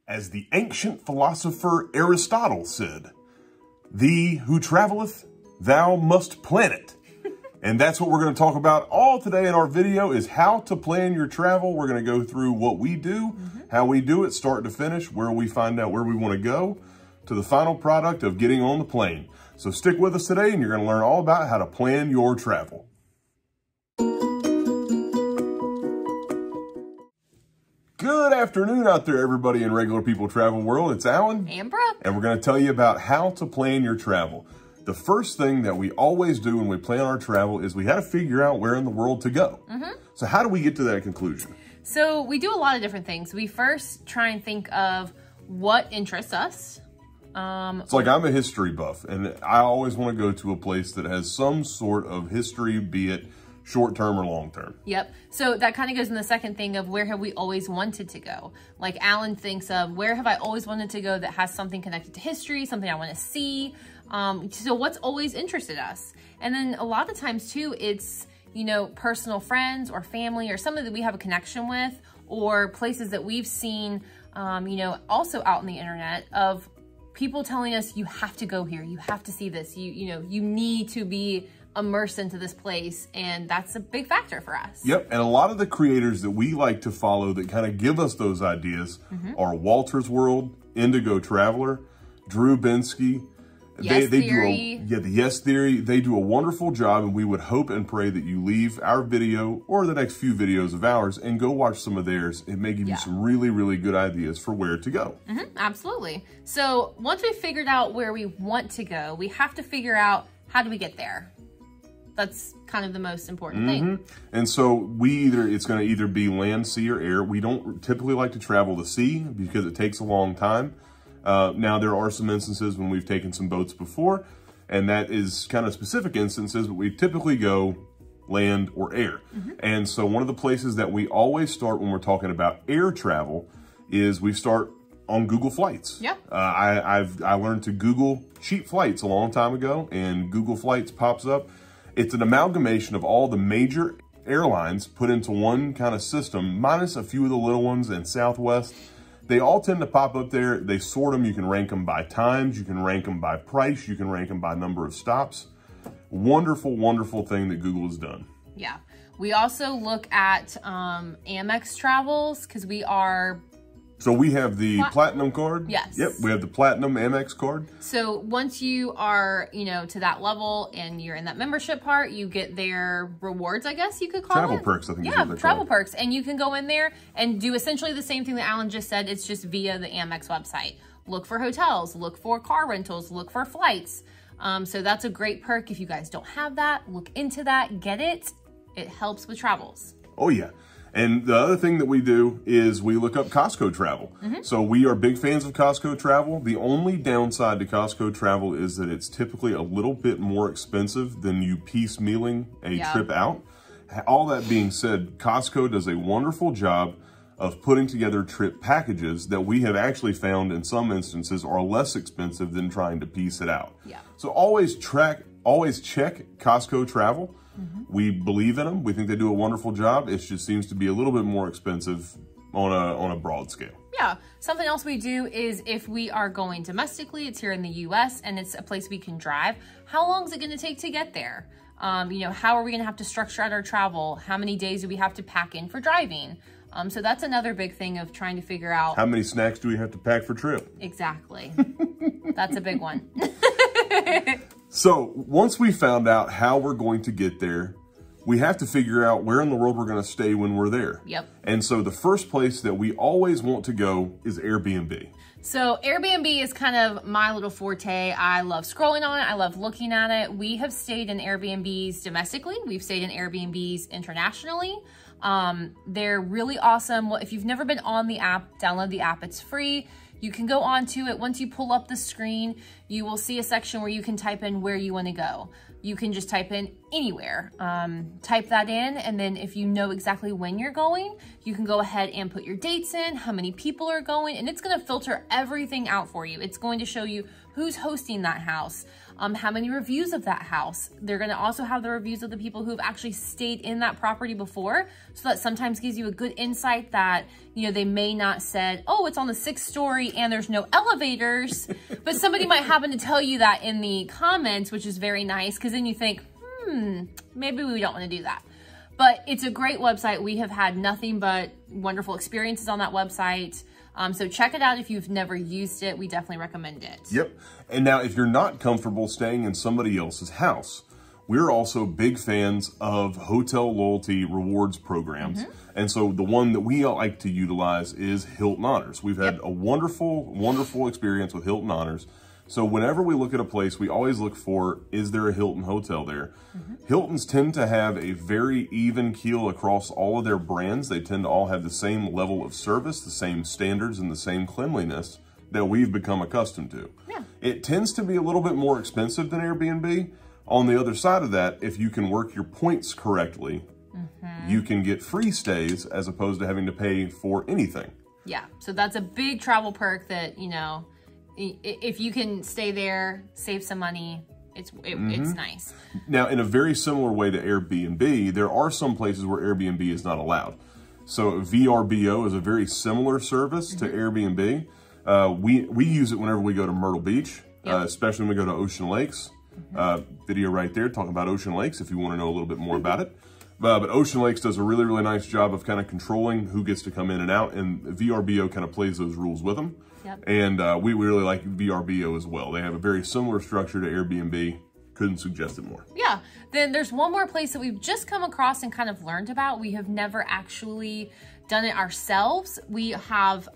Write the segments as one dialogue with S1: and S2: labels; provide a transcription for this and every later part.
S1: As the ancient philosopher Aristotle said, "Thee who travelleth, thou must plan it." And that's what we're going to talk about all today in our video is how to plan your travel. We're going to go through what we do, how we do it, start to finish, where we find out where we want to go, to the final product of getting on the plane. So stick with us today and you're going to learn all about how to plan your travel. Good afternoon out there, everybody in Regular People Travel World. It's Alan.
S2: And Brooke.
S1: And we're going to tell you about how to plan your travel. The first thing that we always do when we plan our travel is we got to figure out where in the world to go. So how do we get to that conclusion?
S2: So we do a lot of different things. We first try and think of what interests us.
S1: It's like I'm a history buff, and I always want to go to a place that has some sort of history, be it short-term or long-term.
S2: Yep. So that kind of goes in the second thing of where have we always wanted to go? Like Alan thinks of where have I always wanted to go that has something connected to history, something I want to see. So what's always interested us? And then a lot of times too, it's, you know, personal friends or family or somebody that we have a connection with or places that we've seen, you know, also out on the internet of people telling us you have to go here, you have to see this, you know, you need to be immersed into this place, and that's a big factor for us. Yep,
S1: and a lot of the creators that we like to follow that kind of give us those ideas are Walter's World, Indigo Traveler, Drew Bensky.
S2: Yes
S1: they
S2: Theory.
S1: do the Yes Theory. They do a wonderful job, and we would hope and pray that you leave our video or the next few videos of ours and go watch some of theirs. It may give you some really, really good ideas for where to go.
S2: Absolutely. So once we've figured out where we want to go, we have to figure out how do we get there. That's kind of the most important thing.
S1: And so it's going to either be land, sea, or air. We don't typically like to travel the sea because it takes a long time. Now, there are some instances when we've taken some boats before, and that is kind of specific instances, but we typically go land or air. And so one of the places that we always start when we're talking about air travel is we start on Google Flights.
S2: Yeah.
S1: I learned to Google cheap flights a long time ago, and Google Flights pops up. It's an amalgamation of all the major airlines put into one kind of system, minus a few of the little ones and Southwest. They all tend to pop up there. They sort them. You can rank them by times. You can rank them by price. You can rank them by number of stops. Wonderful, wonderful thing that Google has done.
S2: Yeah. We also look at Amex travels because we are...
S1: So we have the Platinum card.
S2: Yes.
S1: Yep, we have the Platinum Amex card.
S2: So once you are, you know, to that level and you're in that membership part, you get their rewards, I guess you could call
S1: Travel
S2: it.
S1: perks, I think.
S2: Yeah, travel perks. And you can go in there and do essentially the same thing that Alan just said. It's just via the Amex website. Look for hotels, look for car rentals, look for flights. So that's a great perk. If you guys don't have that, look into that, get it. It helps with travels.
S1: Oh, yeah. And the other thing that we do is we look up Costco travel. So we are big fans of Costco travel. The only downside to Costco travel is that it's typically a little bit more expensive than you piecemealing a trip out. All that being said, Costco does a wonderful job of putting together trip packages that we have actually found in some instances are less expensive than trying to piece it out. So always check Costco travel. We believe in them. We think they do a wonderful job. It just seems to be a little bit more expensive on a broad scale.
S2: Yeah. Something else we do is if we are going domestically, it's here in the US and it's a place we can drive, how long is it going to take to get there? You know, how are we going to have to structure out our travel? How many days do we have to pack in for driving? So that's another big thing of trying to figure out.
S1: How many snacks do we have to pack for trip?
S2: Exactly. That's a big one.
S1: So once we found out how we're going to get there, we have to figure out where in the world we're going to stay when we're there.
S2: Yep.
S1: And so the first place that we always want to go is Airbnb.
S2: So Airbnb is kind of my little forte. I love scrolling on it. I love looking at it. We have stayed in Airbnbs domestically. We've stayed in Airbnbs internationally. They're really awesome. If you've never been on the app, download the app. It's free. You can go onto it. Once you pull up the screen, you will see a section where you can type in where you want to go. You can just type in anywhere, type that in, and then if you know exactly when you're going, you can go ahead and put your dates in, how many people are going, and it's going to filter everything out for you. It's going to show you who's hosting that house, how many reviews of that house. They're going to also have the reviews of the people who've actually stayed in that property before, so that sometimes gives you a good insight that, you know, they may not said, oh, it's on the 6th story and there's no elevators, but somebody might happen to tell you that in the comments, which is very nice, because then you think, maybe we don't want to do that. But it's a great website. We have had nothing but wonderful experiences on that website. So check it out if you've never used it. We definitely recommend it.
S1: Yep. And now if you're not comfortable staying in somebody else's house, we're also big fans of hotel loyalty rewards programs. And so the one that we like to utilize is Hilton Honors. We've had a wonderful, wonderful experience with Hilton Honors. So whenever we look at a place, we always look for, is there a Hilton hotel there? Hiltons tend to have a very even keel across all of their brands. They tend to all have the same level of service, the same standards, and the same cleanliness that we've become accustomed to. It tends to be a little bit more expensive than Airbnb. On the other side of that, if you can work your points correctly, you can get free stays as opposed to having to pay for anything.
S2: Yeah, so that's a big travel perk that, you know, if you can stay there, save some money, it's nice. Now,
S1: in a very similar way to Airbnb, there are some places where Airbnb is not allowed. So VRBO is a very similar service to Airbnb. We use it whenever we go to Myrtle Beach, especially when we go to Ocean Lakes. Video right there talking about Ocean Lakes if you want to know a little bit more about it. But Ocean Lakes does a really, really nice job of kind of controlling who gets to come in and out, and VRBO kind of plays those rules with them. And we really like VRBO as well. They have a very similar structure to Airbnb. Couldn't suggest it more.
S2: Yeah. Then there's one more place that we've just come across and kind of learned about. We have never actually done it ourselves. I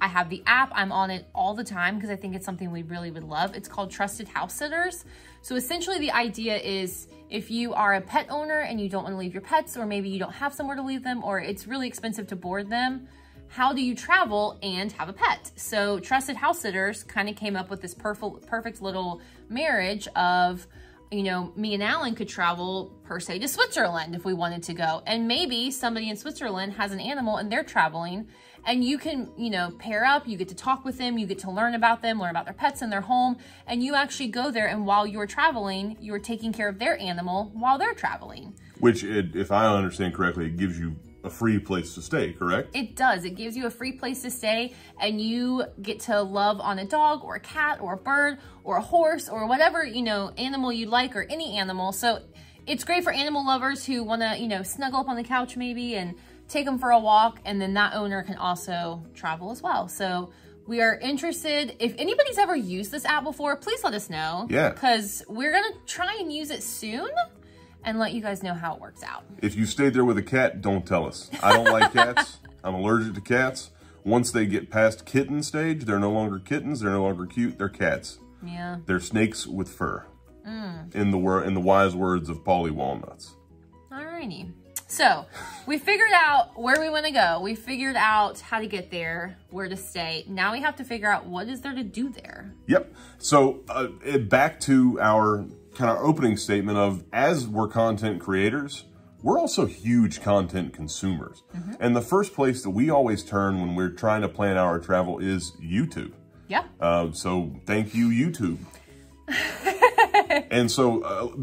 S2: have the app. I'm on it all the time because I think it's something we really would love. It's called Trusted House Sitters. So essentially the idea is if you are a pet owner and you don't want to leave your pets, or maybe you don't have somewhere to leave them, or it's really expensive to board them, how do you travel and have a pet? So Trusted House Sitters kind of came up with this perfect little marriage of, you know, me and Alan could travel per se to Switzerland if we wanted to go. And maybe somebody in Switzerland has an animal and they're traveling, and you can, you know, pair up, you get to talk with them, you get to learn about them, learn about their pets and their home, and you actually go there, and while you're traveling, you're taking care of their animal while they're traveling. Which,
S1: if I understand correctly, it gives you a free place to stay, correct?
S2: It does. It gives you a free place to stay, and you get to love on a dog or a cat or a bird or a horse or whatever, you know, animal you like, or any animal. So it's great for animal lovers who want to, you know, snuggle up on the couch maybe and take them for a walk, and then that owner can also travel as well. So we are interested. If anybody's ever used this app before, please let us know.
S1: Yeah.
S2: Because we're going to try and use it soon and let you guys know how it works out.
S1: If you stayed there with a cat, don't tell us. I don't like cats. I'm allergic to cats. Once they get past kitten stage, they're no longer kittens. They're no longer cute. They're cats.
S2: Yeah.
S1: They're snakes with fur. In the wise words of Polly Walnuts.
S2: Alrighty. So we figured out where we want to go. We figured out how to get there, where to stay. Now we have to figure out what is there to do there.
S1: Yep. So back to our kind of opening statement of, as we're content creators, we're also huge content consumers. And the first place that we always turn when we're trying to plan our travel is YouTube.
S2: Yeah.
S1: So thank you, YouTube. And so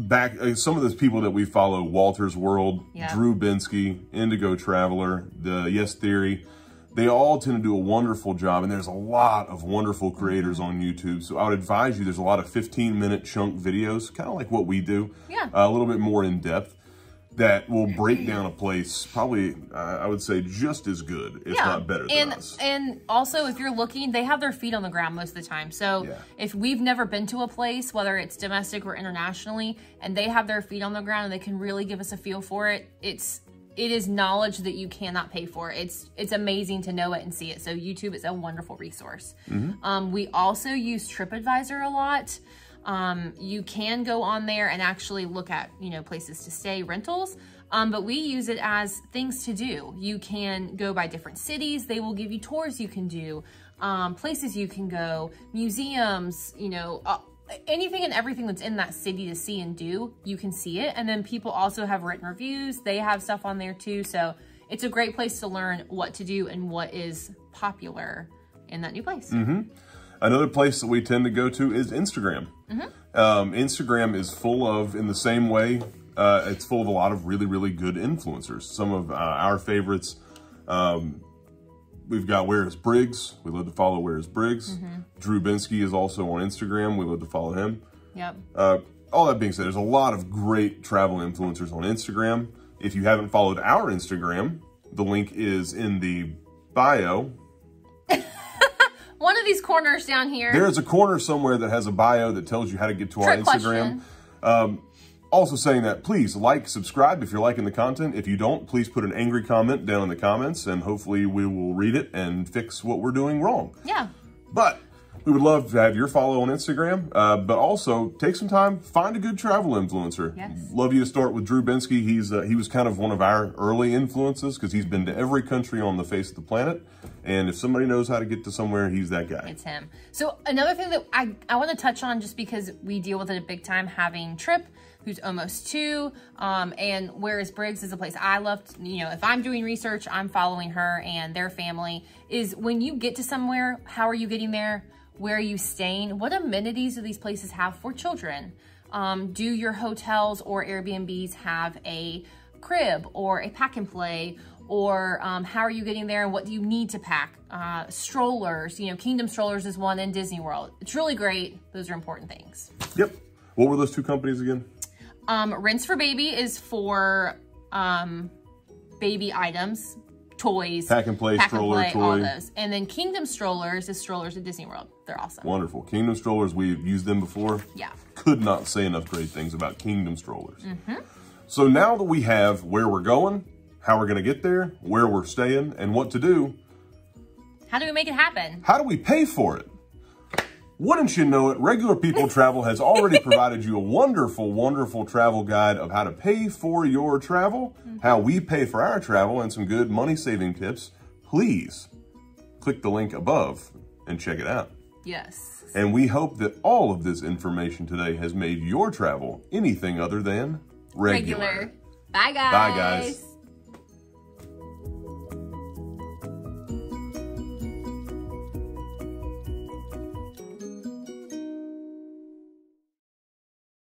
S1: some of the people that we follow, Walter's World, Drew Binsky, Indigo Traveler, the Yes Theory, they all tend to do a wonderful job, and there's a lot of wonderful creators on YouTube. So I would advise you, there's a lot of 15-minute chunk videos, kind of like what we do, a little bit more in depth, that will break down a place probably, I would say, just as good, if not better than us. And
S2: also, if you're looking, they have their feet on the ground most of the time. So if we've never been to a place, whether it's domestic or internationally, and they have their feet on the ground and they can really give us a feel for it, it is knowledge that you cannot pay for. It's amazing to know it and see it. So YouTube is a wonderful resource. We also use TripAdvisor a lot. You can go on there and actually look at, you know, places to stay, rentals, but we use it as things to do. You can go by different cities. They will give you tours you can do, places you can go, museums, you know, anything and everything that's in that city to see and do, you can see it. And then people also have written reviews. They have stuff on there too. So it's a great place to learn what to do and what is popular in that new place.
S1: Another place that we tend to go to is Instagram. Instagram is full of, in the same way, it's full of a lot of really, really good influencers. Some of our favorites, We've got Where is Briggs. We love to follow Where is Briggs. Drew Binsky is also on Instagram. We love to follow him.
S2: Yep.
S1: All that being said, there's a lot of great travel influencers on Instagram. If you haven't followed our Instagram, the link is in the bio.
S2: One of these corners down here.
S1: There's a corner somewhere that has a bio that tells you how to get to our Instagram. Also saying that, please like, subscribe if you're liking the content. If you don't, please put an angry comment down in the comments, and hopefully we will read it and fix what we're doing wrong.
S2: Yeah.
S1: But we would love to have your follow on Instagram, but also take some time, find a good travel influencer.
S2: Yes.
S1: Love you to start with Drew Binsky. He was kind of one of our early influences because he's been to every country on the face of the planet. And if somebody knows how to get to somewhere, he's that guy.
S2: It's him. So another thing that I want to touch on, just because we deal with it a big time, having Trip, who's almost 2, and Where is Briggs is a place I love. You know, if I'm doing research, I'm following her and their family. Is when you get to somewhere, how are you getting there? Where are you staying? What amenities do these places have for children? Do your hotels or Airbnbs have a crib or a pack and play? Or how are you getting there and what do you need to pack? Strollers, you know, Kingdom Strollers is one in Disney World. It's really great. Those are important things.
S1: Yep. What were those 2 companies again?
S2: Rinse for Baby is for baby items, toys.
S1: Pack and play, stroller, toy.
S2: All those. And then Kingdom Strollers is strollers at Disney World. They're awesome.
S1: Wonderful. Kingdom Strollers, we've used them before.
S2: Yeah.
S1: Could not say enough great things about Kingdom Strollers. So now that we have where we're going, how we're going to get there, where we're staying, and what to do.
S2: How do we make it happen?
S1: How do we pay for it? Wouldn't you know it, Regular People Travel has already provided you a wonderful, wonderful travel guide of how to pay for your travel, how we pay for our travel, and some good money-saving tips. Please click the link above and check it out.
S2: Yes.
S1: And we hope that all of this information today has made your travel anything other than regular.
S2: Bye, guys.
S1: Bye, guys.